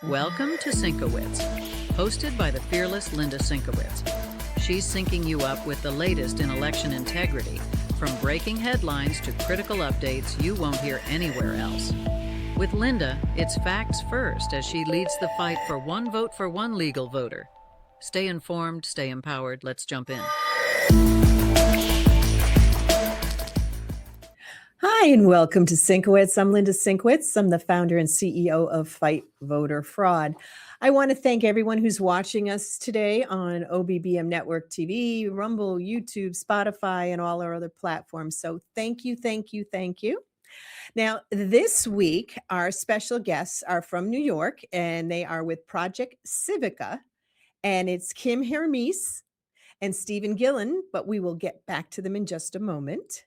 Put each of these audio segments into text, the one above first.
Welcome to SYNC-O-WICZ, hosted by the fearless Linda SYNC-O-WICZ. She's syncing you up with the latest in election integrity, from breaking headlines to critical updates you won't hear anywhere else. With Linda, it's facts first as she leads the fight for one vote for one legal voter. Stay informed, stay empowered. Let's jump in. Hi, and welcome to SYNC-O-WICZ. I'm Linda SYNC-O-WICZ. I'm the founder and CEO of Fight Voter Fraud. I want to thank everyone who's watching us today on OBBM Network TV, Rumble, YouTube, Spotify, and all our other platforms. So thank you, thank you, thank you. Now, this week, our special guests are from New York, and they are with Project Civica, and it's Kim Hermance and Stephen Gillan, but we will get back to them in just a moment.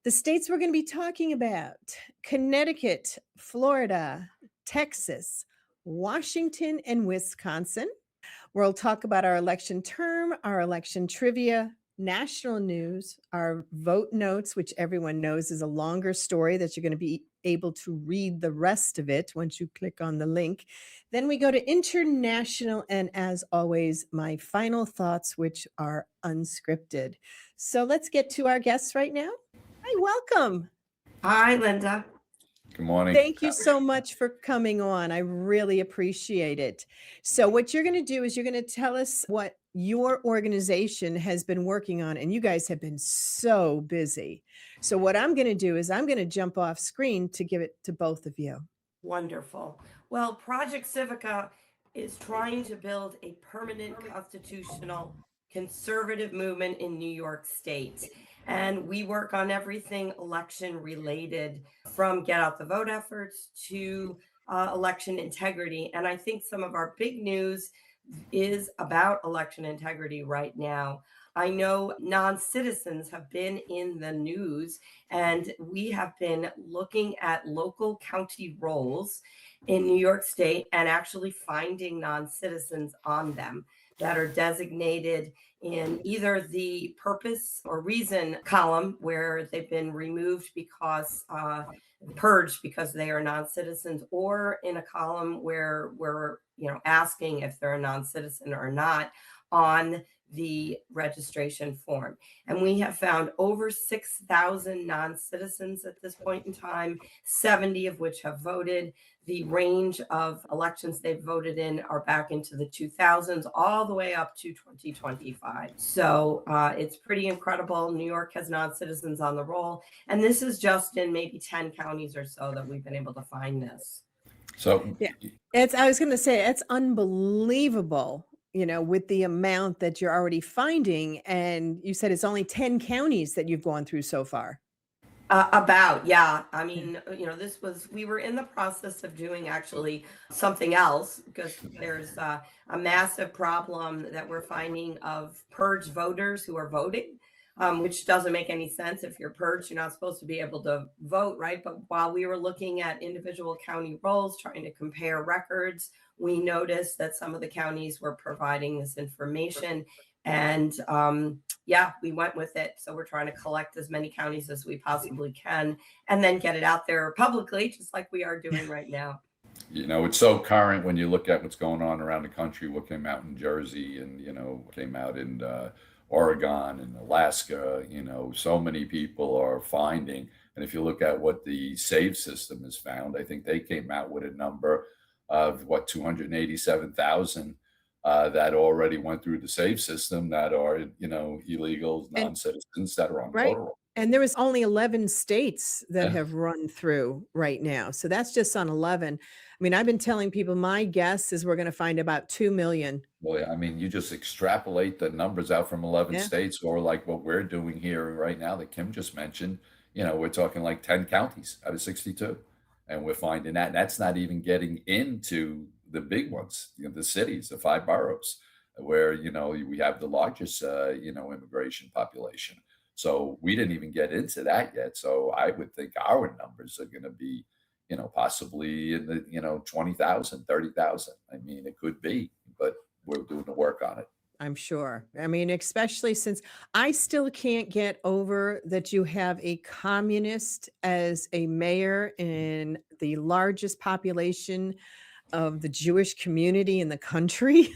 The states we're going to be talking about: Connecticut, Florida, Texas, Washington, and Wisconsin. We'll talk about our election term, our election trivia, national news, our vote notes, which everyone knows is a longer story that you're going to be able to read the rest of it once you click on the link. Then we go to international, and as always, my final thoughts, which are unscripted. So let's get to our guests right now. Hi, welcome. Hi, Linda. Good morning. Thank you so much for coming on. I really appreciate it. So what you're going to do is you're going to tell us what your organization has been working on, and you guys have been so busy. So what I'm going to do is I'm going to jump off screen to give it to both of you. Wonderful. Well, Project Civica is trying to build a permanent constitutional conservative movement in New York State. And we work on everything election related, from get out the vote efforts to election integrity. And I think some of our big news is about election integrity right now. I know non-citizens have been in the news, and we have been looking at local county rolls in New York State and actually finding non-citizens on them that are designated in either the purpose or reason column, where they've been removed because purged because they are non-citizens, or in a column where we're asking if they're a non-citizen or not on the registration form. And we have found over 6,000 non-citizens at this point in time, 70 of which have voted. The range of elections they've voted in are back into the 2000s, all the way up to 2025. So it's pretty incredible. New York has non-citizens on the roll. And this is just in maybe 10 counties or so that we've been able to find this. So yeah, I was going to say, it's unbelievable, with the amount that you're already finding. And you said it's only 10 counties that you've gone through so far. Yeah. I mean, we were in the process of doing actually something else, because there's a massive problem that we're finding of purged voters who are voting, which doesn't make any sense. If you're purged, you're not supposed to be able to vote, right? But while we were looking at individual county rolls, trying to compare records, we noticed that some of the counties were providing this information. And we went with it. So we're trying to collect as many counties as we possibly can and then get it out there publicly, just like we are doing right now. It's so current when you look at what's going on around the country, what came out in Jersey and, came out in Oregon and Alaska. So many people are finding. And if you look at what the SAVE system has found, I think they came out with a number of 287,000 that already went through the SAVE system that are, illegals, non-citizens that are on the voter roll. And there was only 11 states that have run through right now. So that's just on 11. I mean, I've been telling people, my guess is we're going to find about 2 million. Well, I mean, you just extrapolate the numbers out from 11 states, or like what we're doing here right now that Kim just mentioned, we're talking like 10 counties out of 62. And we're finding that. And that's not even getting into the big ones, the cities, the 5 boroughs, where, we have the largest, immigration population. So we didn't even get into that yet. So I would think our numbers are going to be, possibly in the, 20,000, 30,000. I mean, it could be, but we're doing the work on it. I'm sure. I mean, especially since I still can't get over that you have a communist as a mayor in the largest population of the Jewish community in the country,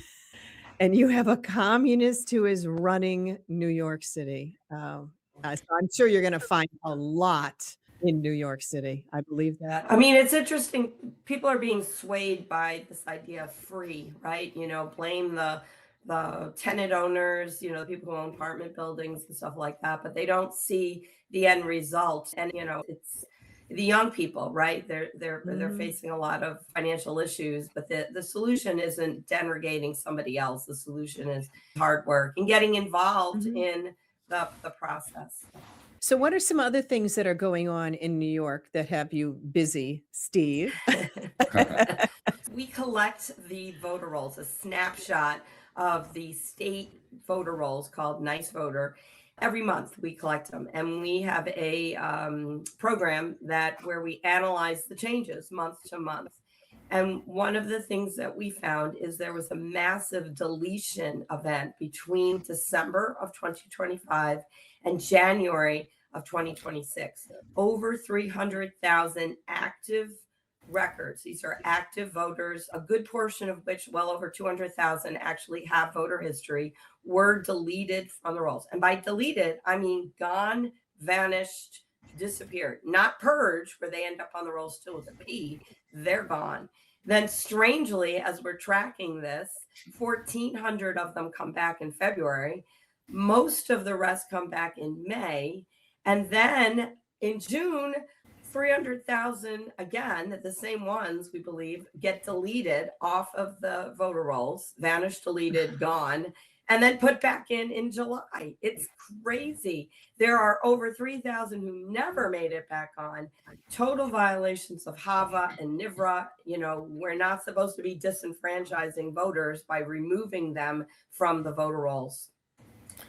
and you have a communist who is running New York City. So I'm sure you're going to find a lot in New York City. I believe that. I mean, it's interesting. People are being swayed by this idea of free, right? Blame the tenant owners, the people who own apartment buildings and stuff like that, but they don't see the end result. And it's the young people, right? They're Mhm. facing a lot of financial issues, but the solution isn't denigrating somebody else. The solution is hard work and getting involved Mhm. in the process. So, what are some other things that are going on in New York that have you busy, Steve? We collect the voter rolls, a snapshot of the state voter rolls called Nice Voter. Every month we collect them, and we have a program where we analyze the changes month to month. And one of the things that we found is there was a massive deletion event between December of 2025 and January of 2026. Over 300,000 active records. These are active voters, a good portion of which, well over 200,000, actually have voter history, were deleted from the rolls. And by deleted, I mean gone, vanished, disappeared, not purged, where they end up on the rolls still with a P. They're gone. Then, strangely, as we're tracking this, 1,400 of them come back in February. Most of the rest come back in May. And then in June, 300,000 again, the same ones we believe get deleted off of the voter rolls, vanished, deleted, gone, and then put back in July. It's crazy. There are over 3,000 who never made it back on. Total violations of HAVA and NIVRA. We're not supposed to be disenfranchising voters by removing them from the voter rolls.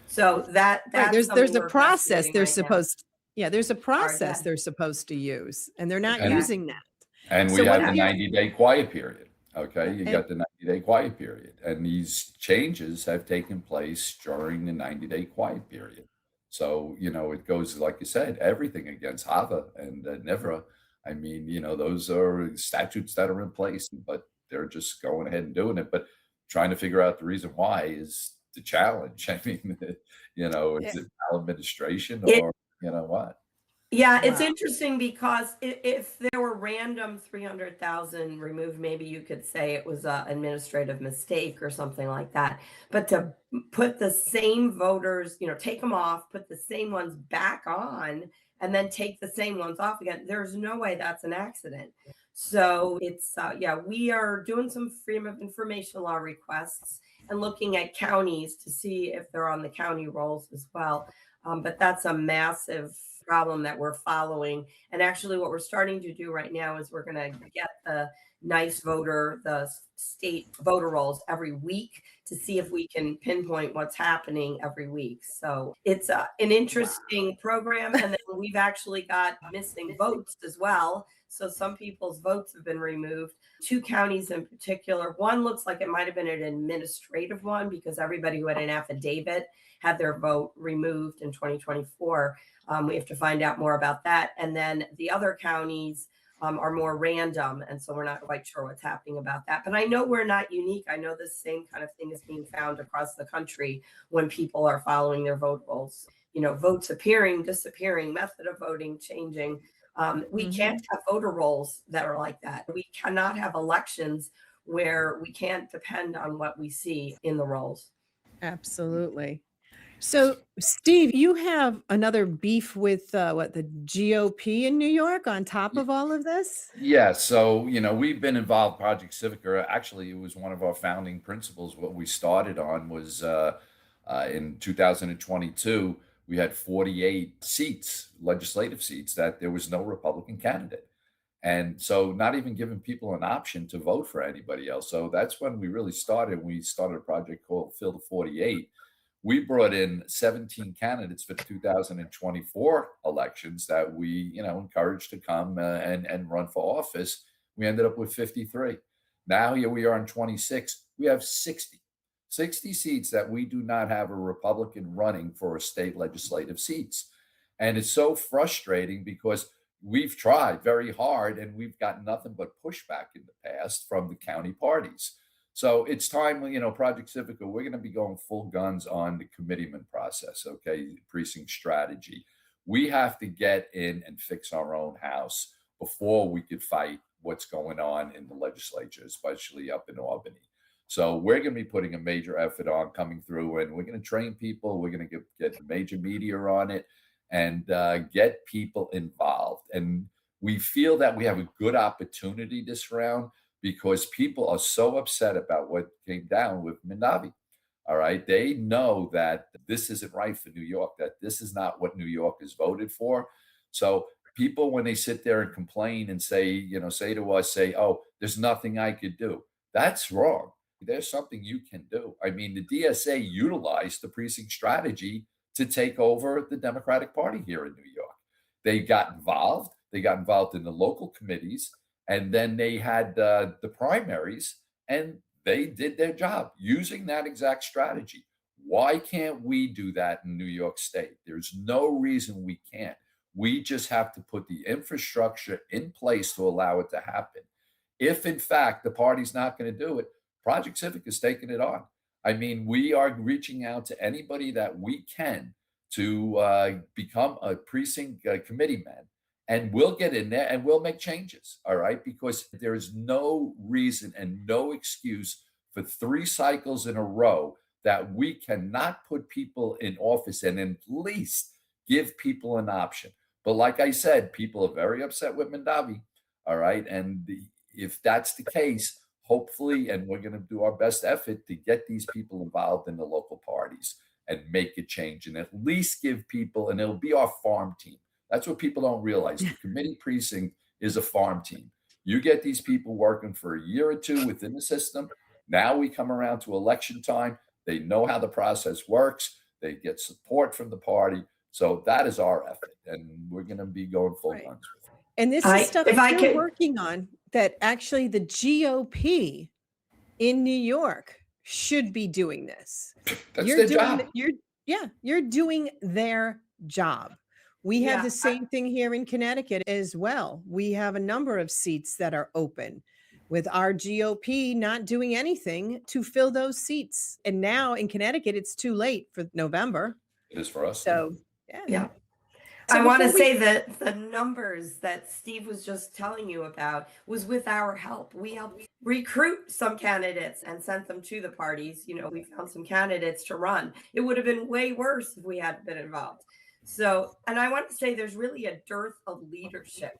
So that's Right, there's something a we're process investigating they're right now. supposed yeah, there's a process yeah. they're supposed to use, and they're not And using that. And So we what have the have you 90-day quiet period. Okay, you and got the 90-day quiet period, and these changes have taken place during the 90-day quiet period. So it goes like you said, everything against HAVA and NIVRA. I mean, those are statutes that are in place, but they're just going ahead and doing it. But trying to figure out the reason why is the challenge. I mean, yeah, is it maladministration It or what? Yeah, it's wow. interesting because if there were random 300,000 removed, maybe you could say it was an administrative mistake or something like that. But to put the same voters, take them off, put the same ones back on, and then take the same ones off again, there's no way that's an accident. So yeah, we are doing some freedom of information law requests and looking at counties to see if they're on the county rolls as well. But that's a massive problem that we're following. And actually, what we're starting to do right now is we're going to get the Nice Voter, the state voter rolls every week to see if we can pinpoint what's happening every week. So it's an interesting program. And then we've actually got missing votes as well. So some people's votes have been removed. Two counties in particular. One looks like it might have been an administrative one because everybody who had an affidavit had their vote removed in 2024. We have to find out more about that. And then the other counties are more random. And so we're not quite sure what's happening about that. But I know we're not unique. I know the same kind of thing is being found across the country when people are following their vote rolls. Votes appearing, disappearing, method of voting changing. We can't have voter rolls that are like that. We cannot have elections where we can't depend on what we see in the rolls. Absolutely. So, Steve, you have another beef with the GOP in New York on top of all of this? Yeah, so we've been involved. Project Civica. Actually, it was one of our founding principles. What we started on was in 2022. We had 48 seats, legislative seats, that there was no Republican candidate, and so not even giving people an option to vote for anybody else. So that's when we really started. We started a project called Fill the 48. We brought in 17 candidates for the 2024 elections that we, encouraged to come and run for office. We ended up with 53. Now here we are in 26. We have 60 seats that we do not have a Republican running for state legislative seats. And it's so frustrating because we've tried very hard and we've got nothing but pushback in the past from the county parties. So it's time, Project Civica, we're going to be going full guns on the committeeman process, okay, precinct strategy. We have to get in and fix our own house before we could fight what's going on in the legislature, especially up in Albany. So we're going to be putting a major effort on coming through, and we're going to train people. We're going to get major media on it and get people involved. And we feel that we have a good opportunity this round because people are so upset about what came down with Mandavi. All right. They know that this isn't right for New York, that this is not what New York has voted for. So people, when they sit there and complain and say to us, oh, there's nothing I could do. That's wrong. There's something you can do. I mean, the DSA utilized the precinct strategy to take over the Democratic Party here in New York. They got involved. They got involved in the local committees, and then they had the primaries, and they did their job using that exact strategy. Why can't we do that in New York State? There's no reason we can't. We just have to put the infrastructure in place to allow it to happen. If, in fact, the party's not going to do it, Project Civica is taking it on. I mean, we are reaching out to anybody that we can to become a precinct committee man, and we'll get in there and we'll make changes, all right? Because there's no reason and no excuse for 3 cycles in a row that we cannot put people in office and at least give people an option. But like I said, people are very upset with Mandavi, all right? And if that's the case, hopefully, and we're going to do our best effort to get these people involved in the local parties and make a change and at least give people, and it'll be our farm team. That's what people don't realize. The committee precinct is a farm team. You get these people working for a year or 2 within the system. Now we come around to election time. They know how the process works. They get support from the party. So that is our effort, and we're going to be going full guns with it. And this is stuff that you're working on that actually the GOP in New York should be doing this. That's their job. You're doing their job. We have the same thing here in Connecticut as well. We have a number of seats that are open with our GOP not doing anything to fill those seats. And now in Connecticut, it's too late for November. It is for us. So, yeah. So I want to say that the numbers that Steve was just telling you about was with our help. We helped recruit some candidates and sent them to the parties. We found some candidates to run. It would have been way worse if we hadn't been involved. So, and I want to say there's really a dearth of leadership,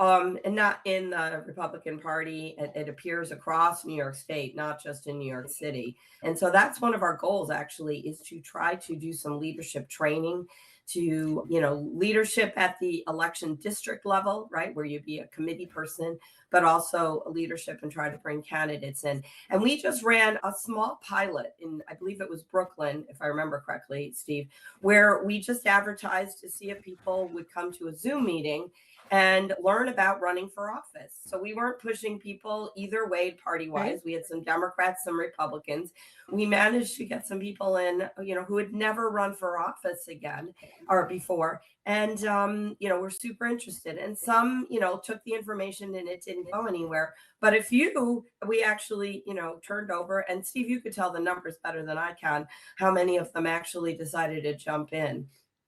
and not in the Republican Party. It appears across New York State, not just in New York City. And so that's one of our goals, actually, is to try to do some leadership training to, leadership at the election district level, right, where you'd be a committee person, but also leadership and try to bring candidates in. And we just ran a small pilot in, I believe it was Brooklyn, if I remember correctly, Steve, where we just advertised to see if people would come to a Zoom meeting and learn about running for office. So we weren't pushing people either way party-wise. Right. We had some Democrats, some Republicans. We managed to get some people in, who had never run for office again or before. And, we're super interested. And some, took the information and it didn't go anywhere. But a few we actually, turned over. And Steve, you could tell the numbers better than I can, how many of them actually decided to jump in.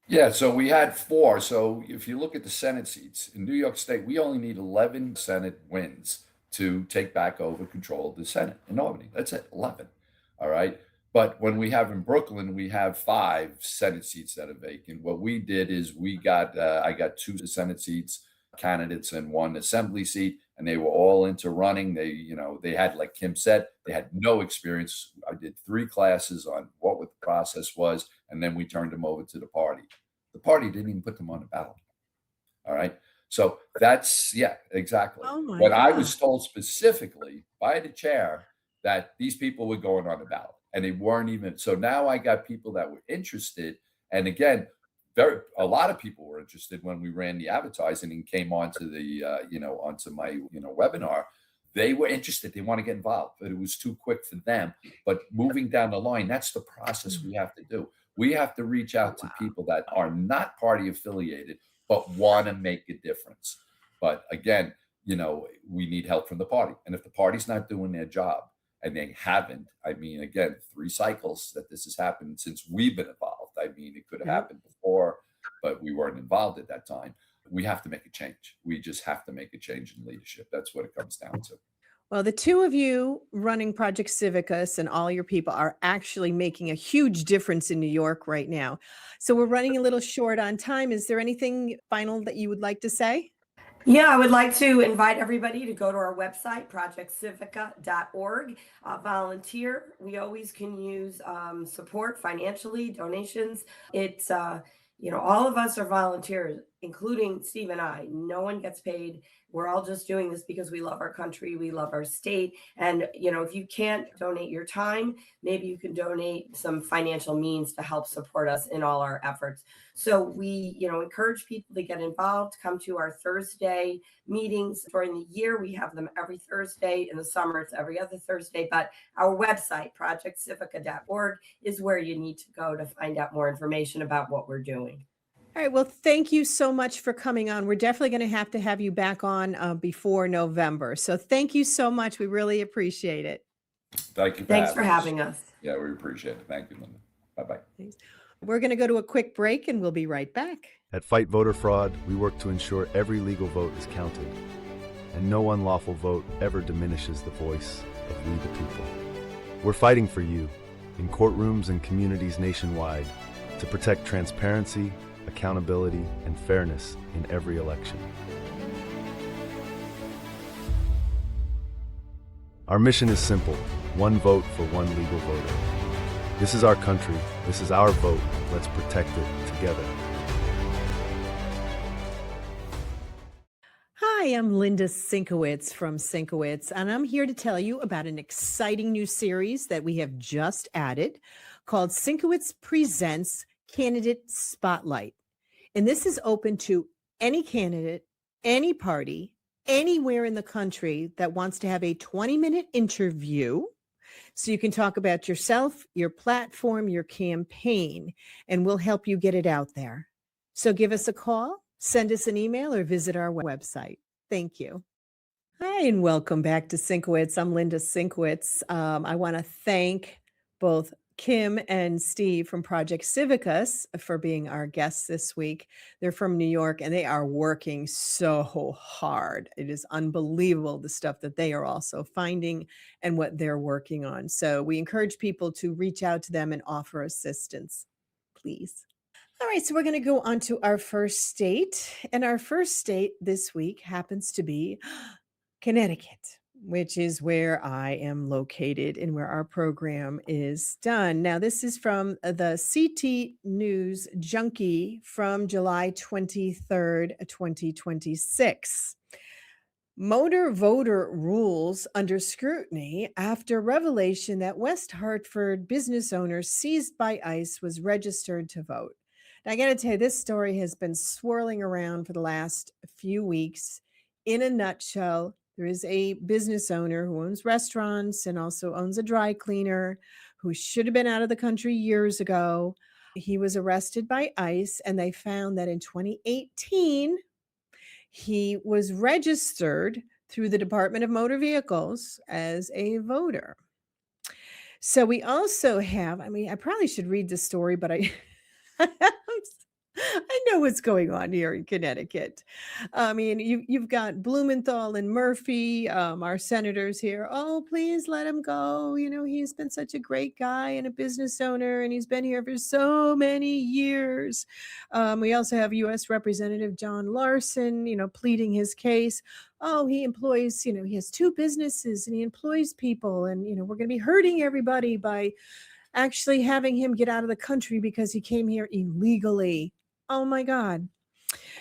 Yeah, so we had 4. So if you look at the Senate seats in New York State, we only need 11 Senate wins to take back over control of the Senate in Albany. That's it, 11. All right. But when we have in Brooklyn, we have 5 Senate seats that are vacant. What we did is I got 2 Senate seats, candidates, and 1 assembly seat, and they were all into running. They had, like Kim said, they had no experience. I did 3 classes on what the process was, and then we turned them over to the party. The party didn't even put them on the ballot. All right. So that's, exactly. Oh my But God. I was told specifically by the chair that these people were going on the ballot, and they weren't even. So now I got people that were interested. And again, a lot of people were interested when we ran the advertising and came onto the, onto my, webinar. They were interested. They want to get involved, but it was too quick for them. But moving down the line, that's the process we have to do. We have to reach out to people that are not party affiliated, but want to make a difference. But again, we need help from the party. And if the party's not doing their job, and they haven't, I mean, again, 3 cycles that this has happened since we've been involved. I mean, it could have happened before, but we weren't involved at that time. We have to make a change. We just have to make a change in leadership. That's what it comes down to. Well, the two of you running Project Civicus and all your people are actually making a huge difference in New York right now. So we're running a little short on time. Is there anything final that you would like to say? Yeah, I would like to invite everybody to go to our website, projectcivica.org. Volunteer. We always can use support financially, donations. It's, all of us are volunteers, including Steve and I. No one gets paid. We're all just doing this because we love our country. We love our state. And, if you can't donate your time, maybe you can donate some financial means to help support us in all our efforts. So we, encourage people to get involved, come to our Thursday meetings during the year. We have them every Thursday. In the summer, it's every other Thursday. But our website, projectcivica.org, is where you need to go to find out more information about what we're doing. All right. Well, thank you so much for coming on. We're definitely going to have you back on before November. So thank you so much. We really appreciate it. Thank you. Thanks for having us. Yeah, we appreciate it. Thank you, Linda. Bye-bye. Thanks. We're going to go to a quick break and we'll be right back. At Fight Voter Fraud, we work to ensure every legal vote is counted, and no unlawful vote ever diminishes the voice of we the people. We're fighting for you in courtrooms and communities nationwide to protect transparency, accountability, and fairness in every election. Our mission is simple: one vote for one legal voter. This is our country. This is our vote. Let's protect it together. Hi, I'm Linda SYNC-O-WICZ from SYNC-O-WICZ, and I'm here to tell you about an exciting new series that we have just added called SYNC-O-WICZ Presents Candidate Spotlight. And this is open to any candidate, any party, anywhere in the country that wants to have a 20-minute interview. So you can talk about yourself, your platform, your campaign, and we'll help you get it out there. So give us a call, send us an email, or visit our website. Thank you. Hi, and welcome back to SYNC-O-WICZ. I'm Linda SYNC-O-WICZ. I want to thank both Kim and Steve from Project Civica for being our guests this week. They're from New York and they are working so hard. It is unbelievable the stuff that they are also finding and what they're working on. So we encourage people to reach out to them and offer assistance, please. All right, so we're going to go on to our first state. And our first state this week happens to be Connecticut, which is where I am located and where our program is done. Now, this is from the CT News Junkie from July 23rd, 2026. Motor voter rules under scrutiny after revelation that West Hartford business owner seized by ICE was registered to vote. Now, I got to tell you, this story has been swirling around for the last few weeks. In a nutshell, there is a business owner who owns restaurants and also owns a dry cleaner who should have been out of the country years ago. He was arrested by ICE, and they found that in 2018, he was registered through the Department of Motor Vehicles as a voter. So we also have, I probably should read this story, but I know what's going on here in Connecticut. You've got Blumenthal and Murphy, our senators here. Oh, please let him go. He's been such a great guy and a business owner, and he's been here for so many years. We also have U.S. Representative John Larson, pleading his case. Oh, he employs, he has 2 businesses and he employs people, and, we're going to be hurting everybody by actually having him get out of the country because he came here illegally. Oh my God.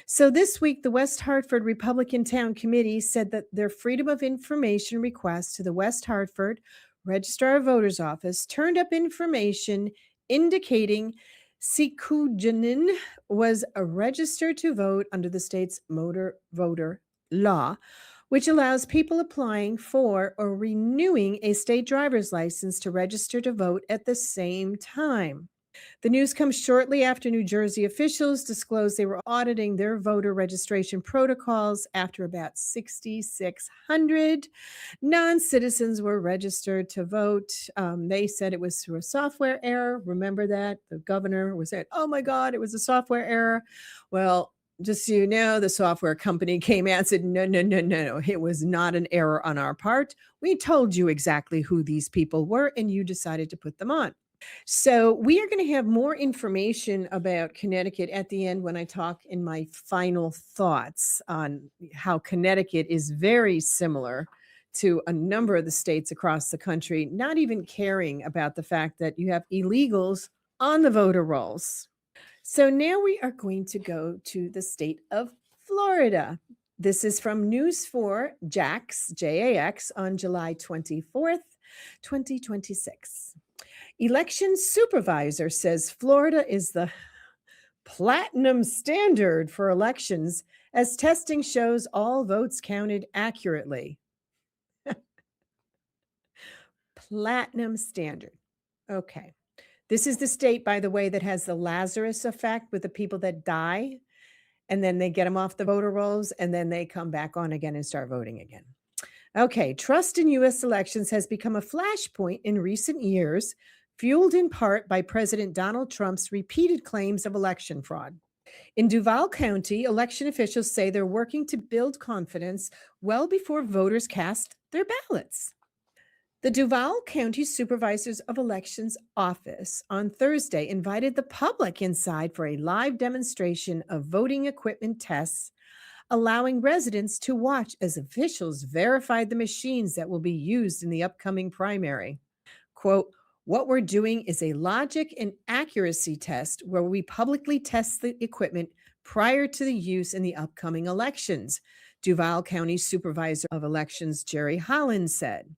So this week, the West Hartford Republican Town Committee said that their Freedom of Information request to the West Hartford Registrar of Voters Office turned up information indicating SYNC-O-WICZ was registered to vote under the state's motor voter law, which allows people applying for or renewing a state driver's license to register to vote at the same time. The news comes shortly after New Jersey officials disclosed they were auditing their voter registration protocols after about 6,600 non-citizens were registered to vote. They said it was through a software error. Remember that? The governor was saying, oh my God, it was a software error. Well, just so you know, the software company came out and said, no, it was not an error on our part. We told you exactly who these people were, and you decided to put them on. So we are going to have more information about Connecticut at the end when I talk in my final thoughts on how Connecticut is very similar to a number of the states across the country, not even caring about the fact that you have illegals on the voter rolls. So now we are going to go to the state of Florida. This is from News 4 JAX, JAX, on July 24th, 2026. Election supervisor says Florida is the platinum standard for elections as testing shows all votes counted accurately. Platinum standard. Okay. This is the state, by the way, that has the Lazarus effect with the people that die, and then they get them off the voter rolls, and then they come back on again and start voting again. Okay. Trust in U.S. elections has become a flashpoint in recent years, fueled in part by President Donald Trump's repeated claims of election fraud. In Duval County, election officials say they're working to build confidence well before voters cast their ballots. The Duval County Supervisors of Elections office on Thursday invited the public inside for a live demonstration of voting equipment tests, allowing residents to watch as officials verified the machines that will be used in the upcoming primary. Quote, what we're doing is a logic and accuracy test where we publicly test the equipment prior to the use in the upcoming elections, Duval County Supervisor of Elections Jerry Holland said.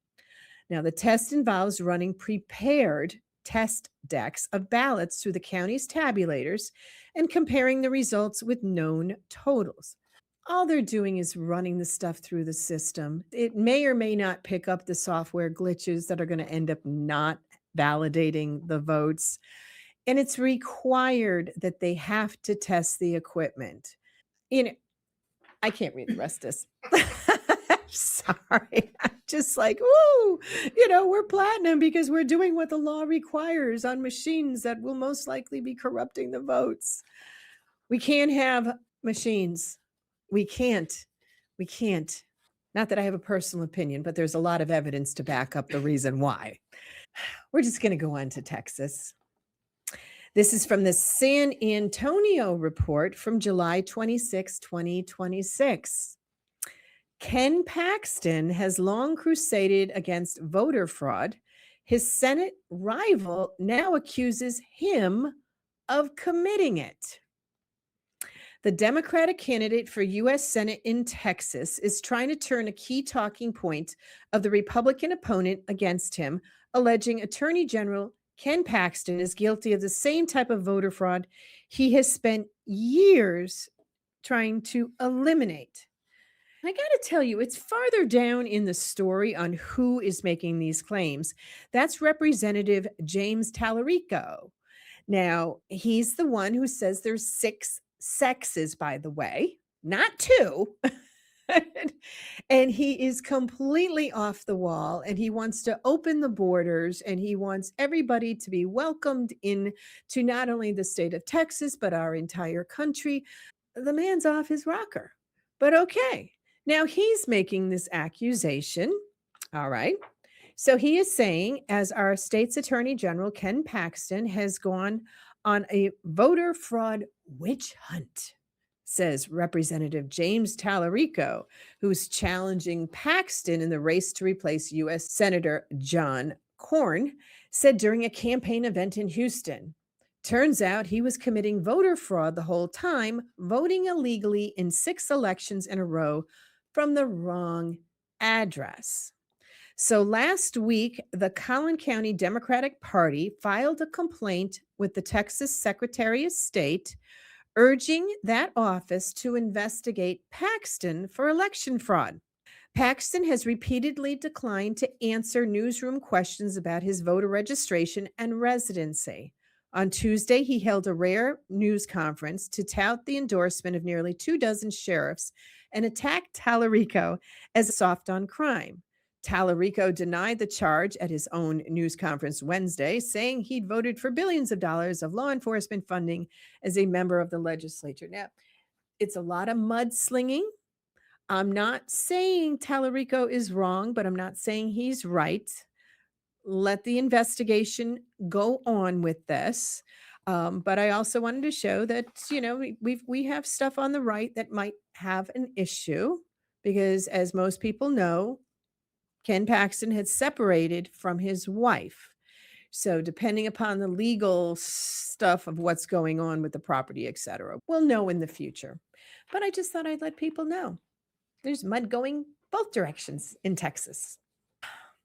Now, the test involves running prepared test decks of ballots through the county's tabulators and comparing the results with known totals. All they're doing is running the stuff through the system. It may or may not pick up the software glitches that are going to end up not validating the votes. And it's required that they have to test the equipment. I can't read the rest of this. Sorry. I'm just like, woo, we're platinum because we're doing what the law requires on machines that will most likely be corrupting the votes. We can't have machines. We can't. Not that I have a personal opinion, but there's a lot of evidence to back up the reason why. We're just going to go on to Texas. This is from the San Antonio report from July 26, 2026. Ken Paxton has long crusaded against voter fraud. His Senate rival now accuses him of committing it. The Democratic candidate for U.S. Senate in Texas is trying to turn a key talking point of the Republican opponent against him, alleging Attorney General Ken Paxton is guilty of the same type of voter fraud he has spent years trying to eliminate. I got to tell you, it's farther down in the story on who is making these claims. That's Representative James Tallarico. Now, he's the one who says there's 6 sexes, by the way, not 2. And he is completely off the wall, and he wants to open the borders, and he wants everybody to be welcomed in to not only the state of Texas, but our entire country. The man's off his rocker, but okay. Now he's making this accusation. All right. So he is saying, as our state's attorney general, Ken Paxton, has gone on a voter fraud witch hunt, says Representative James Tallarico, who's challenging Paxton in the race to replace U.S. Senator John Cornyn, said during a campaign event in Houston. Turns out he was committing voter fraud the whole time, voting illegally in 6 elections in a row from the wrong address. So last week, the Collin County Democratic Party filed a complaint with the Texas Secretary of State, urging that office to investigate Paxton for election fraud. Paxton has repeatedly declined to answer newsroom questions about his voter registration and residency. On Tuesday, he held a rare news conference to tout the endorsement of nearly 24 sheriffs and attacked Tallarico as soft on crime. Tallarico denied the charge at his own news conference Wednesday, saying he'd voted for billions of dollars of law enforcement funding as a member of the legislature. Now, it's a lot of mudslinging. I'm not saying Tallarico is wrong, but I'm not saying he's right. Let the investigation go on with this. But I also wanted to show that, we have stuff on the right that might have an issue because, as most people know, Ken Paxton had separated from his wife. So depending upon the legal stuff of what's going on with the property, et cetera, we'll know in the future. But I just thought I'd let people know. There's mud going both directions in Texas.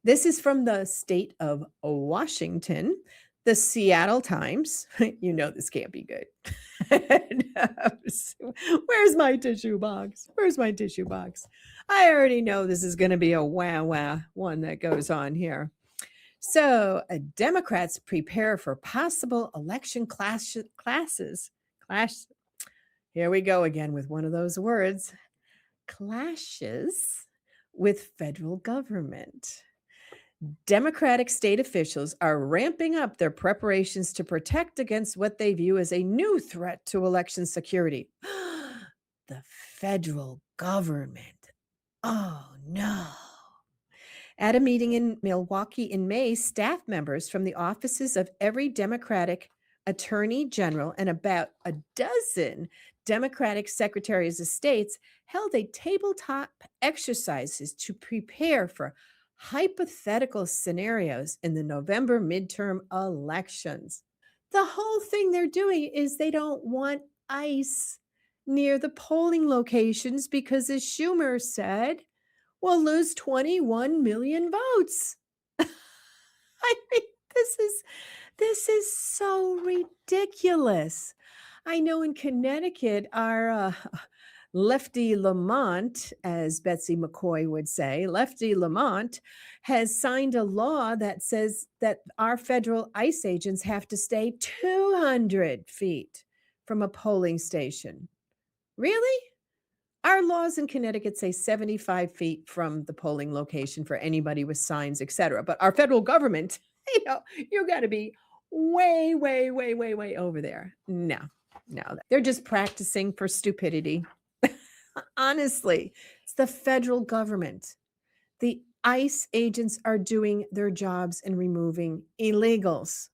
This is from the state of Washington, the Seattle Times. You know this can't be good. Where's my tissue box? Where's my tissue box? I already know this is going to be a wah one that goes on here. So, Democrats prepare for possible election clashes. Here we go again with one of those words. Clashes with federal government. Democratic state officials are ramping up their preparations to protect against what they view as a new threat to election security. The federal government. Oh, no. At a meeting in Milwaukee in May, staff members from the offices of every Democratic attorney general and about a dozen Democratic secretaries of states held a tabletop exercises to prepare for hypothetical scenarios in the November midterm elections. The whole thing they're doing is they don't want ICE near the polling locations because, as Schumer said, we'll lose 21 million votes. I mean, this is so ridiculous. I know in Connecticut, our Lefty Lamont, as Betsy McCoy would say, Lefty Lamont has signed a law that says that our federal ICE agents have to stay 200 feet from a polling station. Really? Our laws in Connecticut say 75 feet from the polling location for anybody with signs, etc. But our federal government, you got to be way, way, way, way, way over there. No, they're just practicing for stupidity. Honestly, it's the federal government. The ICE agents are doing their jobs and removing illegals.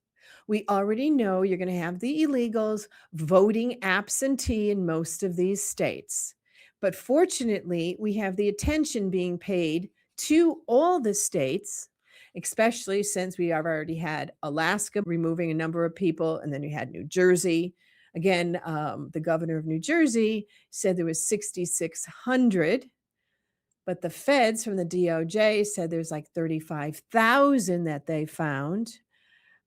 We already know you're going to have the illegals voting absentee in most of these states. But fortunately, we have the attention being paid to all the states, especially since we have already had Alaska removing a number of people, and then we had New Jersey. Again, the governor of New Jersey said there was 6,600, but the feds from the DOJ said there's like 35,000 that they found.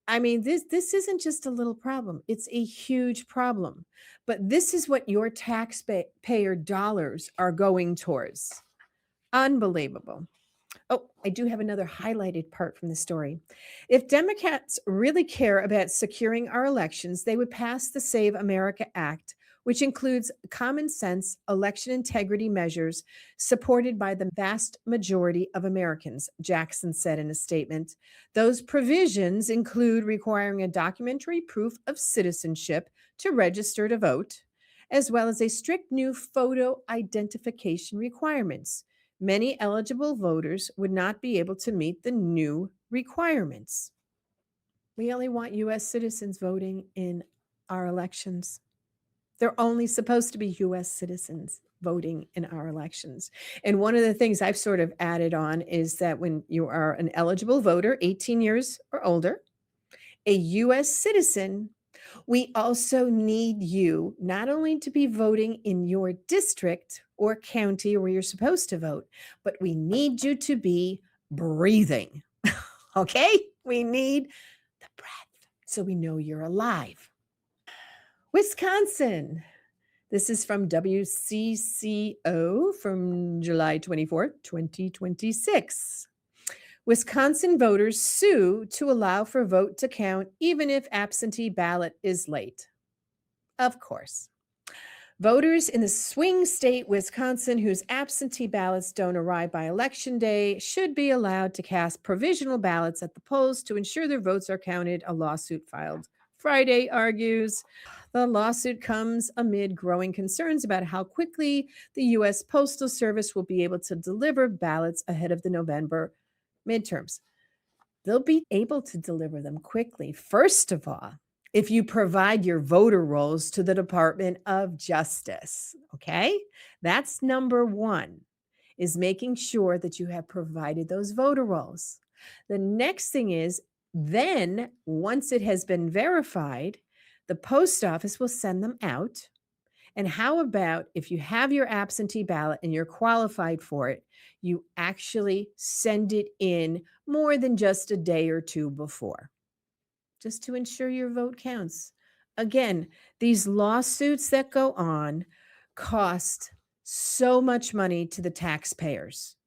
I mean, this isn't just a little problem. It's a huge problem. But this is what your taxpayer dollars are going towards. Unbelievable. Oh, I do have another highlighted part from the story. If Democrats really care about securing our elections, they would pass the Save America Act, which includes common sense election integrity measures supported by the vast majority of Americans, Jackson said in a statement. Those provisions include requiring a documentary proof of citizenship to register to vote, as well as a strict new photo identification requirements. Many eligible voters would not be able to meet the new requirements. We only want U.S. citizens voting in our elections. They're only supposed to be U.S. citizens voting in our elections. And one of the things I've sort of added on is that when you are an eligible voter, 18 years or older, a U.S. citizen, we also need you not only to be voting in your district or county where you're supposed to vote, but we need you to be breathing. Okay? We need the breath so we know you're alive. Wisconsin. This is from WCCO from July 24th, 2026. Wisconsin voters sue to allow for vote to count even if absentee ballot is late. Of course. Voters in the swing state, Wisconsin, whose absentee ballots don't arrive by election day should be allowed to cast provisional ballots at the polls to ensure their votes are counted, a lawsuit filed Friday argues. The lawsuit comes amid growing concerns about how quickly the U.S. Postal Service will be able to deliver ballots ahead of the November midterms. They'll be able to deliver them quickly. First of all, if you provide your voter rolls to the Department of Justice, okay? That's number one, is making sure that you have provided those voter rolls. The next thing is, then once it has been verified, the post office will send them out. And how about if you have your absentee ballot and you're qualified for it, you actually send it in more than just a day or two before, just to ensure your vote counts. Again, these lawsuits that go on cost so much money to the taxpayers.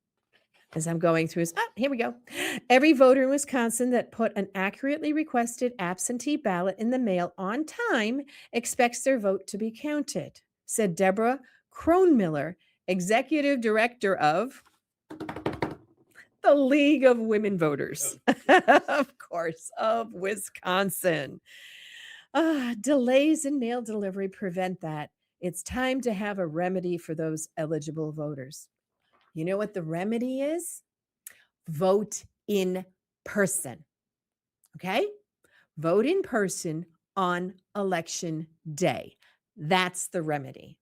As I'm going through this, here we go. Every voter in Wisconsin that put an accurately requested absentee ballot in the mail on time expects their vote to be counted, said Deborah Kronmiller, executive director of the League of Women Voters, of course, of Wisconsin. Delays in mail delivery prevent that. It's time to have a remedy for those eligible voters. You know what the remedy is? Vote in person. Okay? Vote in person on election day. That's the remedy.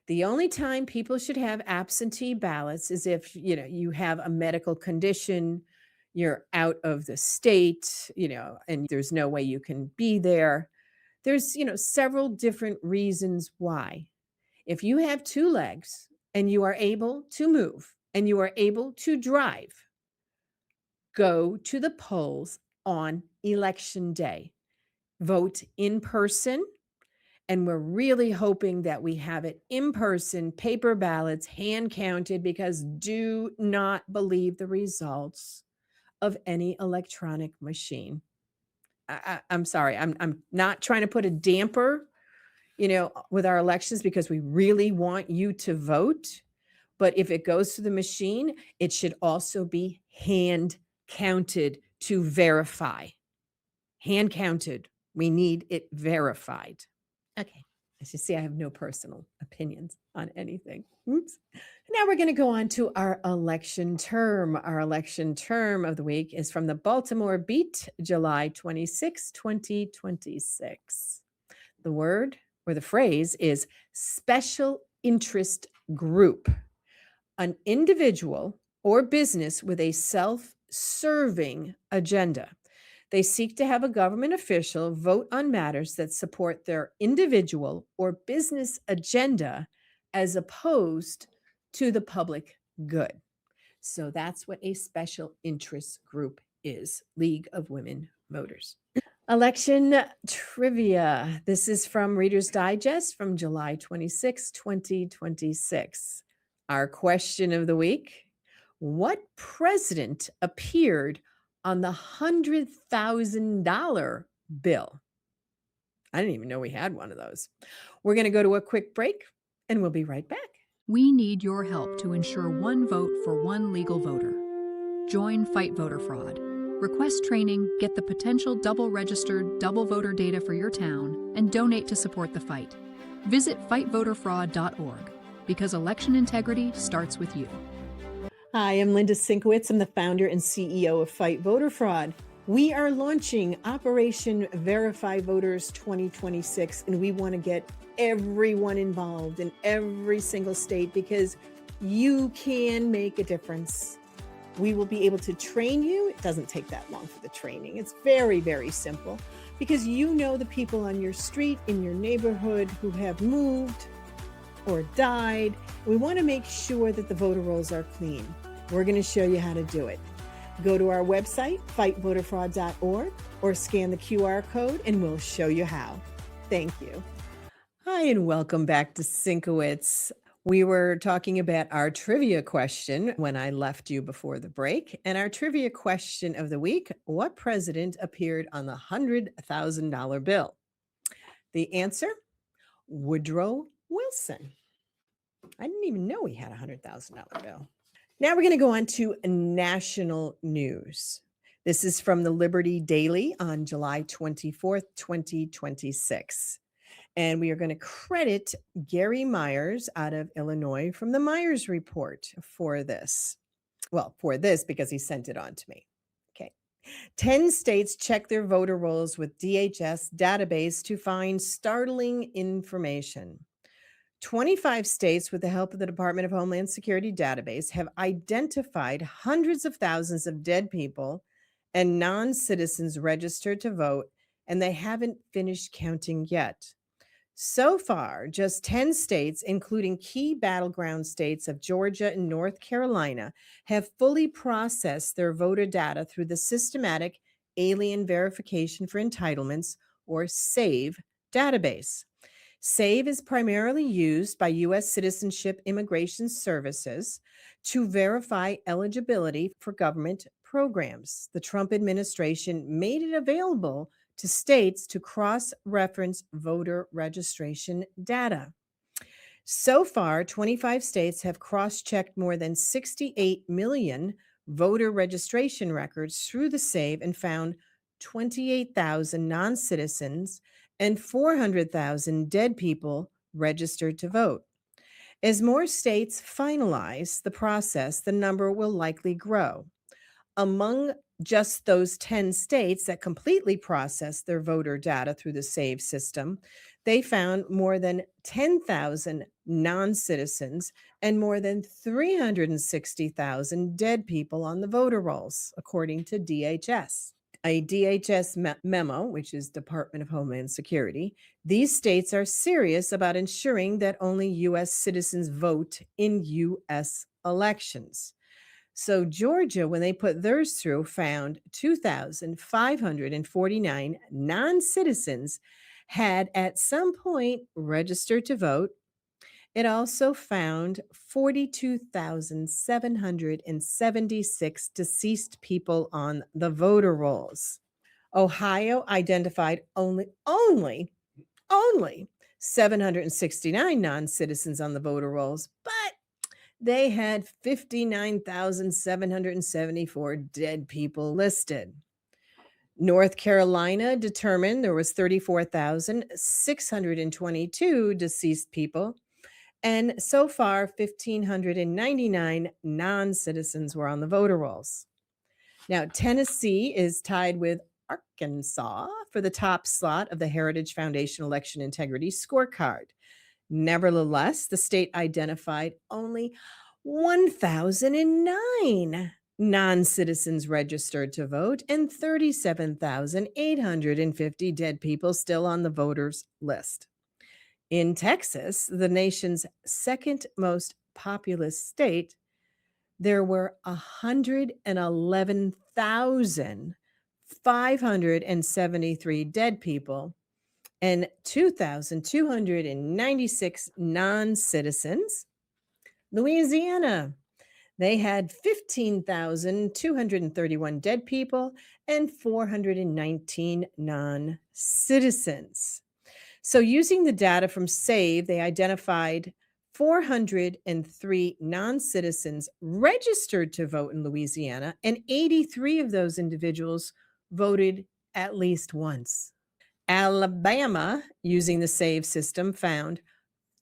The only time people should have absentee ballots is if, you have a medical condition, you're out of the state, and there's no way you can be there. There's, several different reasons why. If you have two legs and you are able to move and you are able to drive, go to the polls on election day. Vote in person. And we're really hoping that we have it in person, paper ballots, hand counted, because do not believe the results of any electronic machine. I'm sorry. I'm not trying to put a damper, with our elections, because we really want you to vote. But if it goes to the machine, it should also be hand counted to verify. Hand counted. We need it verified. Okay. As you see, I have no personal opinions on anything. Oops. Now we're going to go on to our election term. Our election term of the week is from the Baltimore Beat, July 26, 2026. The word or the phrase is special interest group, an individual or business with a self-serving agenda. They seek to have a government official vote on matters that support their individual or business agenda as opposed to the public good. So that's what a special interest group is, League of Women Voters. Election trivia. This is from Reader's Digest from July 26, 2026. Our question of the week: what president appeared on the $100,000 bill? I didn't even know we had one of those. We're going to go to a quick break and we'll be right back. We need your help to ensure one vote for one legal voter. Join Fight Voter Fraud. Request training, get the potential double-registered, double voter data for your town, and donate to support the fight. Visit fightvoterfraud.org, because election integrity starts with you. Hi, I'm Linda SYNC-O-WICZ. I'm the founder and CEO of Fight Voter Fraud. We are launching Operation Verify Voters 2026, and we want to get everyone involved in every single state because you can make a difference. We will be able to train you. It doesn't take that long for the training. It's very, very simple because you know the people on your street, in your neighborhood who have moved or died. We want to make sure that the voter rolls are clean. We're going to show you how to do it. Go to our website, fightvoterfraud.org, or scan the QR code and we'll show you how. Thank you. Hi, and welcome back to SYNC-O-WICZ. We were talking about our trivia question when I left you before the break. And our trivia question of the week: what president appeared on the $100,000 bill? The answer: Woodrow Wilson. I didn't even know he had a $100,000 bill. Now we're going to go on to national news. This is from the Liberty Daily on July 24th, 2026. And we are going to credit Gary Myers out of Illinois from the Myers Report for this. Well, for this because he sent it on to me. Okay. 10 states check their voter rolls with DHS database to find startling information. 25 states, with the help of the Department of Homeland Security database, have identified hundreds of thousands of dead people and non-citizens registered to vote, and they haven't finished counting yet. So far, just 10 states, including key battleground states of Georgia and North Carolina, have fully processed their voter data through the Systematic Alien Verification for Entitlements, or SAVE, database. SAVE is primarily used by U.S. Citizenship Immigration Services to verify eligibility for government programs. The Trump administration made it available to states to cross-reference voter registration data. So far, 25 states have cross-checked more than 68 million voter registration records through the SAVE and found 28,000 non-citizens and 400,000 dead people registered to vote. As more states finalize the process, the number will likely grow. Among just those 10 states that completely processed their voter data through the SAVE system, they found more than 10,000 non-citizens and more than 360,000 dead people on the voter rolls, according to DHS. A DHS memo, which is Department of Homeland Security, these states are serious about ensuring that only U.S. citizens vote in U.S. elections. So Georgia, when they put theirs through, found 2,549 non-citizens had at some point registered to vote. It also found 42,776 deceased people on the voter rolls. Ohio identified only 769 non-citizens on the voter rolls, but they had 59,774 dead people listed. North Carolina determined there was 34,622 deceased people, and so far 1,599 non-citizens were on the voter rolls. Now, Tennessee is tied with Arkansas for the top slot of the Heritage Foundation Election Integrity Scorecard. Nevertheless, the state identified only 1,009 non-citizens registered to vote and 37,850 dead people still on the voters list. In Texas, the nation's second most populous state, there were 111,573 dead people and 2,296 non-citizens. Louisiana, they had 15,231 dead people and 419 non-citizens. So using the data from SAVE, they identified 403 non-citizens registered to vote in Louisiana, and 83 of those individuals voted at least once. Alabama, using the SAVE system, found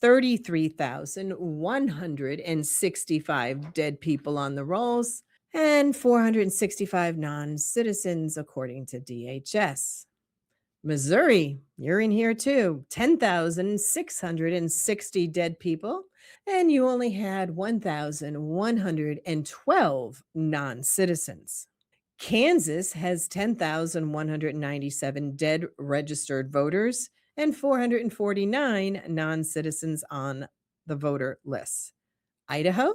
33,165 dead people on the rolls and 465 non-citizens, according to DHS. Missouri, you're in here too. 10,660 dead people, and you only had 1,112 non-citizens. Kansas has 10,197 dead registered voters and 449 non-citizens on the voter list. Idaho,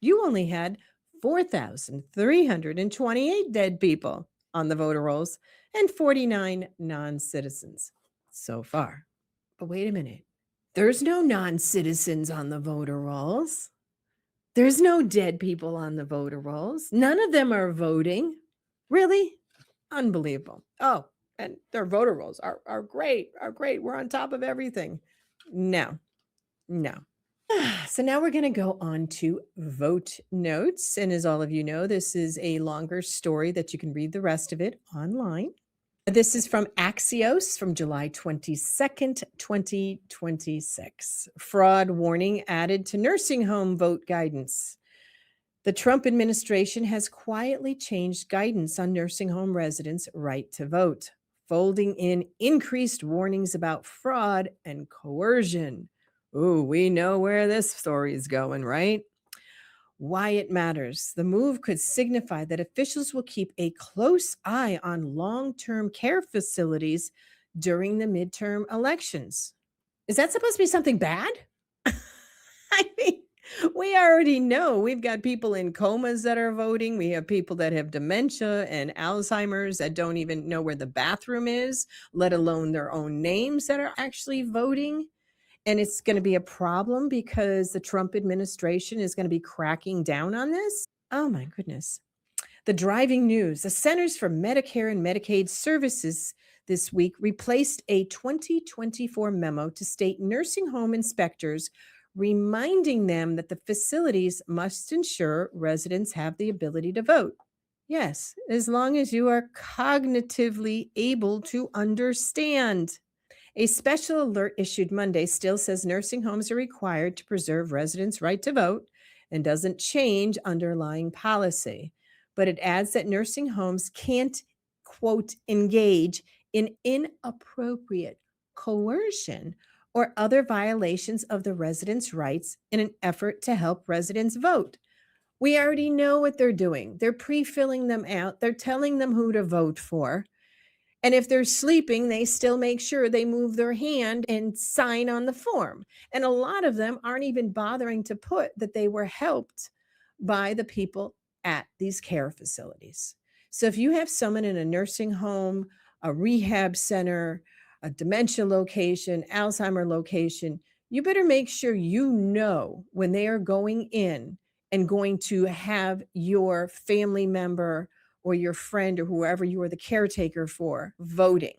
you only had 4,328 dead people on the voter rolls and 49 non-citizens so far. But wait a minute, There's no non-citizens on the voter rolls. There's no dead people on the voter rolls. None of them are voting. Really? Unbelievable. Oh, and their voter rolls are great, are great. We're on top of everything. No. So now we're going to go on to vote notes. And as all of you know, this is a longer story that you can read the rest of it online. This is from Axios from July 22nd, 2026. Fraud warning added to nursing home vote guidance. The Trump administration has quietly changed guidance on nursing home residents' right to vote, folding in increased warnings about fraud and coercion. Ooh, we know where this story is going, right? Why it matters. The move could signify that officials will keep a close eye on long-term care facilities during the midterm elections. Is that supposed to be something bad? I mean, we already know we've got people in comas that are voting. We have people that have dementia and Alzheimer's that don't even know where the bathroom is, let alone their own names, that are actually voting. And it's going to be a problem because the Trump administration is going to be cracking down on this. Oh my goodness. The driving news. The Centers for Medicare and Medicaid Services this week replaced a 2024 memo to state nursing home inspectors, reminding them that the facilities must ensure residents have the ability to vote. Yes, as long as you are cognitively able to understand. A special alert issued Monday still says nursing homes are required to preserve residents' right to vote and doesn't change underlying policy. But it adds that nursing homes can't, quote, engage in inappropriate coercion or other violations of the residents' rights in an effort to help residents vote. We already know what they're doing. They're pre-filling them out. They're telling them who to vote for. And if they're sleeping, they still make sure they move their hand and sign on the form. And a lot of them aren't even bothering to put that they were helped by the people at these care facilities. So if you have someone in a nursing home, a rehab center, a dementia location, Alzheimer location, you better make sure you know when they are going in and going to have your family member or your friend or whoever you are the caretaker for voting.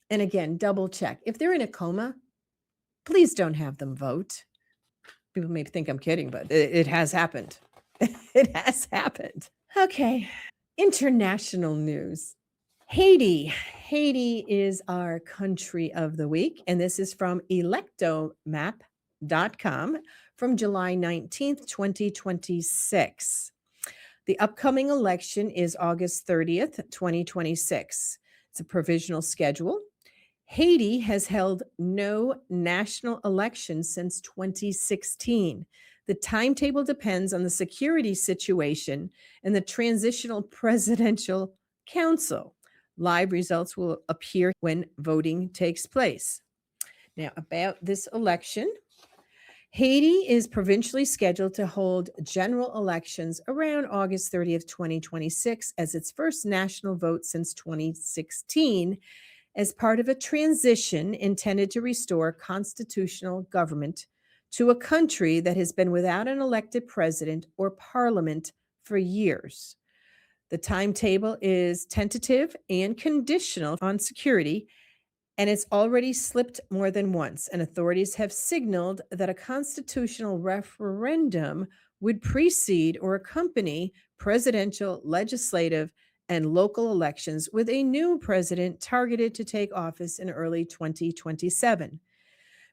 And again, double check. If they're in a coma, please don't have them vote. People may think I'm kidding, but it has happened. It has happened. Okay. International news. Haiti. Haiti is our country of the week, and this is from electomap.com from July 19th, 2026. The upcoming election is August 30th, 2026. It's a provisional schedule. Haiti has held no national elections since 2016. The timetable depends on the security situation and the Transitional Presidential Council. Live results will appear when voting takes place. Now, about this election, Haiti is provincially scheduled to hold general elections around August 30th, 2026, as its first national vote since 2016, as part of a transition intended to restore constitutional government to a country that has been without an elected president or parliament for years. The timetable is tentative and conditional on security, and it's already slipped more than once, and authorities have signaled that a constitutional referendum would precede or accompany presidential, legislative, and local elections, with a new president targeted to take office in early 2027.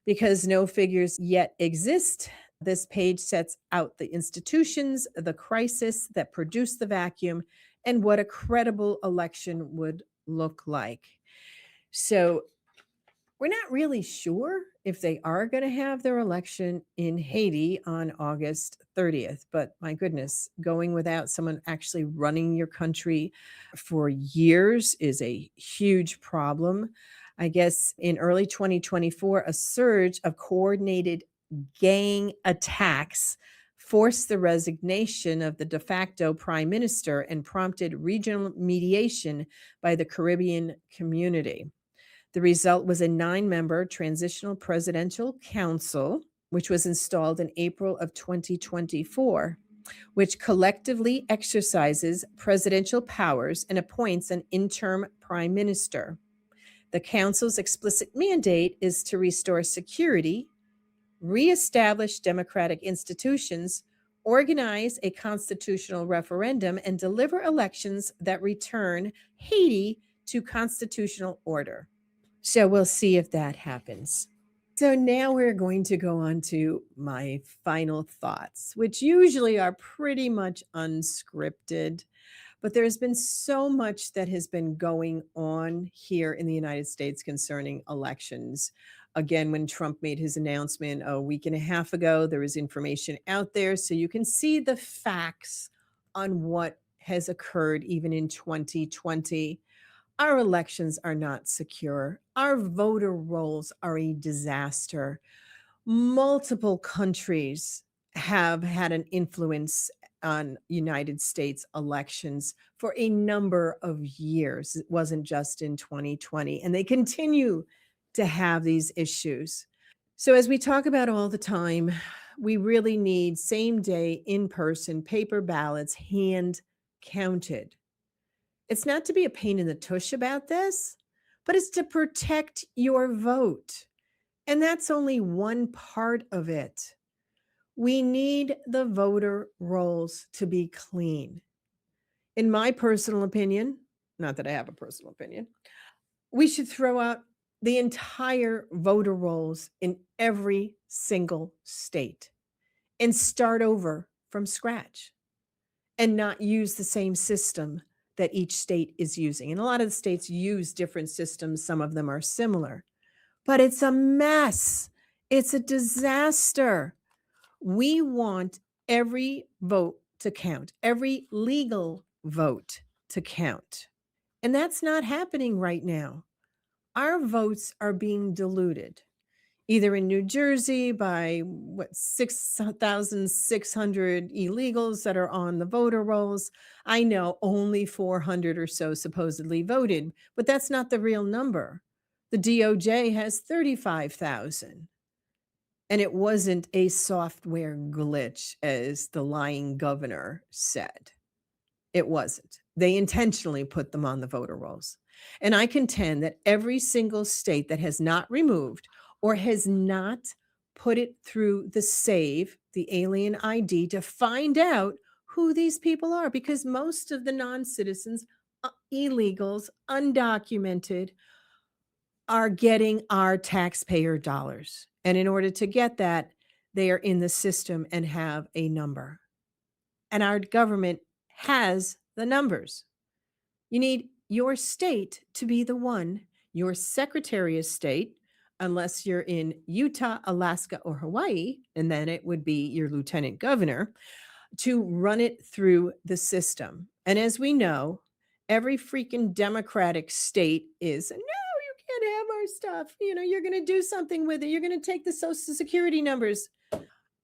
Because no figures yet exist, this page sets out the institutions, the crisis that produced the vacuum, and what a credible election would look like. So we're not really sure if they are going to have their election in Haiti on August 30th. But my goodness, going without someone actually running your country for years is a huge problem. I guess in early 2024, a surge of coordinated gang attacks forced the resignation of the de facto prime minister and prompted regional mediation by the Caribbean community. The result was a 9-member transitional presidential council, which was installed in April of 2024, which collectively exercises presidential powers and appoints an interim prime minister. The council's explicit mandate is to restore security, reestablish democratic institutions, organize a constitutional referendum, and deliver elections that return Haiti to constitutional order. So we'll see if that happens. So now we're going to go on to my final thoughts, which usually are pretty much unscripted. But there's been so much that has been going on here in the United States concerning elections. Again, when Trump made his announcement a week and a half ago, there was information out there so you can see the facts on what has occurred even in 2020. Our elections are not secure. Our voter rolls are a disaster. Multiple countries have had an influence on United States elections for a number of years. It wasn't just in 2020, and they continue to have these issues. So as we talk about all the time, we really need same day, in-person, paper ballots, hand counted. It's not to be a pain in the tush about this, but it's to protect your vote. And that's only one part of it. We need the voter rolls to be clean. In my personal opinion, not that I have a personal opinion, we should throw out the entire voter rolls in every single state and start over from scratch and not use the same system that each state is using. And a lot of the states use different systems. Some of them are similar, but it's a mess. It's a disaster. We want every vote to count, every legal vote to count. And that's not happening right now. Our votes are being diluted, either in New Jersey by 6,600 illegals that are on the voter rolls. I know only 400 or so supposedly voted, but that's not the real number. The DOJ has 35,000. And it wasn't a software glitch, as the lying governor said. It wasn't. They intentionally put them on the voter rolls. And I contend that every single state that has not removed or has not put it through the SAVE, the alien ID, to find out who these people are, because most of the non-citizens, illegals, undocumented, are getting our taxpayer dollars. And in order to get that, they are in the system and have a number. And our government has the numbers. You need your state to be the one, your Secretary of State, unless you're in Utah, Alaska, or Hawaii, and then it would be your lieutenant governor, to run it through the system. And as we know, every freaking Democratic state is, no, you can't have our stuff. You're going to do something with it. You're going to take the Social Security numbers.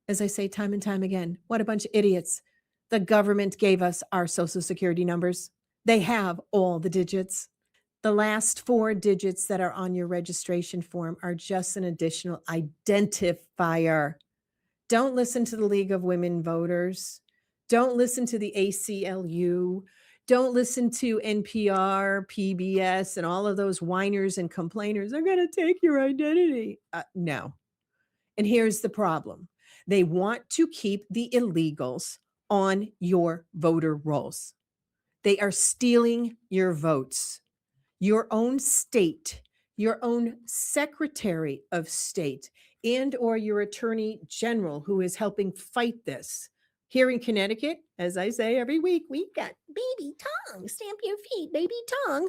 As I say time and time again, what a bunch of idiots. The government gave us our Social Security numbers. They have all the digits. The last 4 digits that are on your registration form are just an additional identifier. Don't listen to the League of Women Voters. Don't listen to the ACLU. Don't listen to NPR, PBS, and all of those whiners and complainers. They're going to take your identity. No. And here's the problem. They want to keep the illegals on your voter rolls. They are stealing your votes. Your own state, your own Secretary of State, and or your Attorney General, who is helping fight this. Here in Connecticut, as I say every week, we've got Baby Tongue, stamp your feet, Baby Tongue,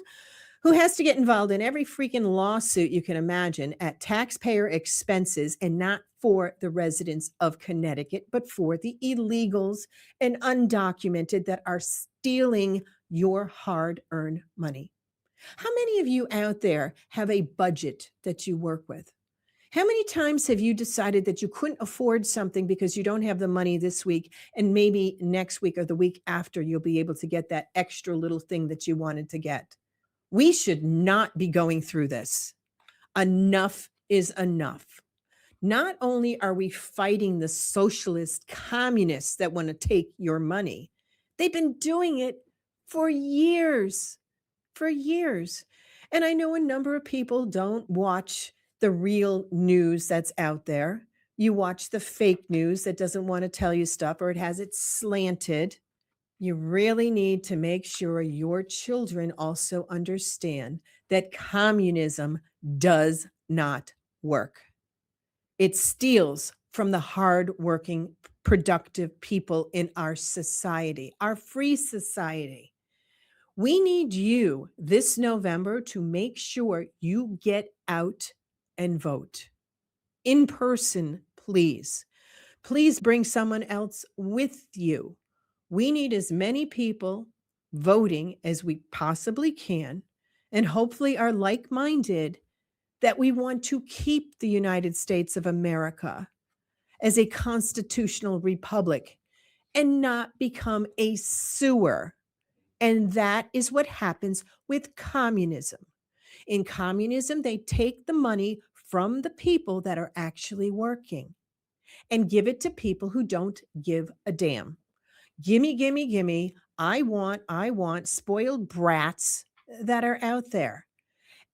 who has to get involved in every freaking lawsuit you can imagine at taxpayer expenses, and not for the residents of Connecticut, but for the illegals and undocumented that are stealing your hard-earned money. How many of you out there have a budget that you work with? How many times have you decided that you couldn't afford something because you don't have the money this week, and maybe next week or the week after you'll be able to get that extra little thing that you wanted to get? We should not be going through this. Enough is enough. Not only are we fighting the socialist communists that want to take your money, they've been doing it for years, for years. And I know a number of people don't watch the real news that's out there. You watch the fake news that doesn't want to tell you stuff, or it has it slanted. You really need to make sure your children also understand that communism does not work. It steals from the hardworking, productive people in our society, our free society. We need you this November to make sure you get out and vote in person, please. Please bring someone else with you. We need as many people voting as we possibly can, and hopefully are like-minded, that we want to keep the United States of America as a constitutional republic and not become a sewer. And that is what happens with communism. In communism, they take the money from the people that are actually working and give it to people who don't give a damn. Gimme, gimme, gimme. I want spoiled brats that are out there.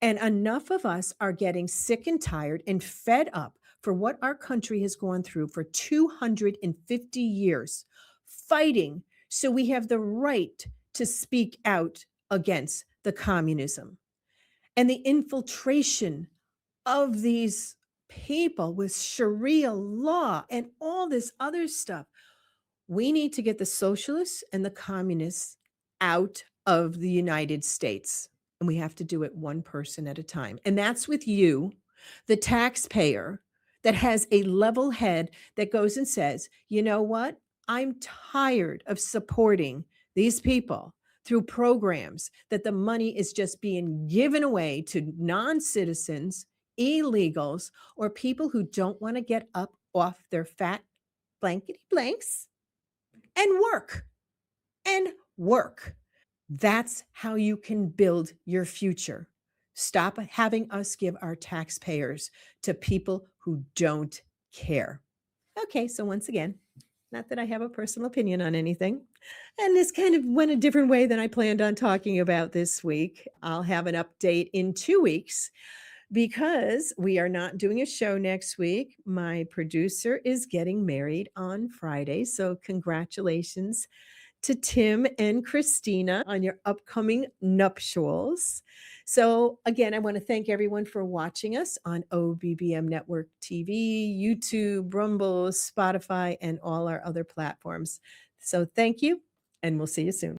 And enough of us are getting sick and tired and fed up for what our country has gone through for 250 years, fighting so we have the right to speak out against the communism and the infiltration of these people with Sharia law and all this other stuff. We need to get the socialists and the communists out of the United States. And we have to do it one person at a time. And that's with you, the taxpayer that has a level head that goes and says, you know what? I'm tired of supporting these people through programs that the money is just being given away to non-citizens, illegals, or people who don't want to get up off their fat blankety blanks and work. And work. That's how you can build your future. Stop having us give our taxpayers to people who don't care. Okay, so once again, not that I have a personal opinion on anything, and this kind of went a different way than I planned on talking about this week. I'll have an update in 2 weeks because we are not doing a show next week. My producer is getting married on Friday, so congratulations to Tim and Christina on your upcoming nuptials. So again, I want to thank everyone for watching us on OBBM Network TV, YouTube, Rumble, Spotify, and all our other platforms. So thank you, and we'll see you soon.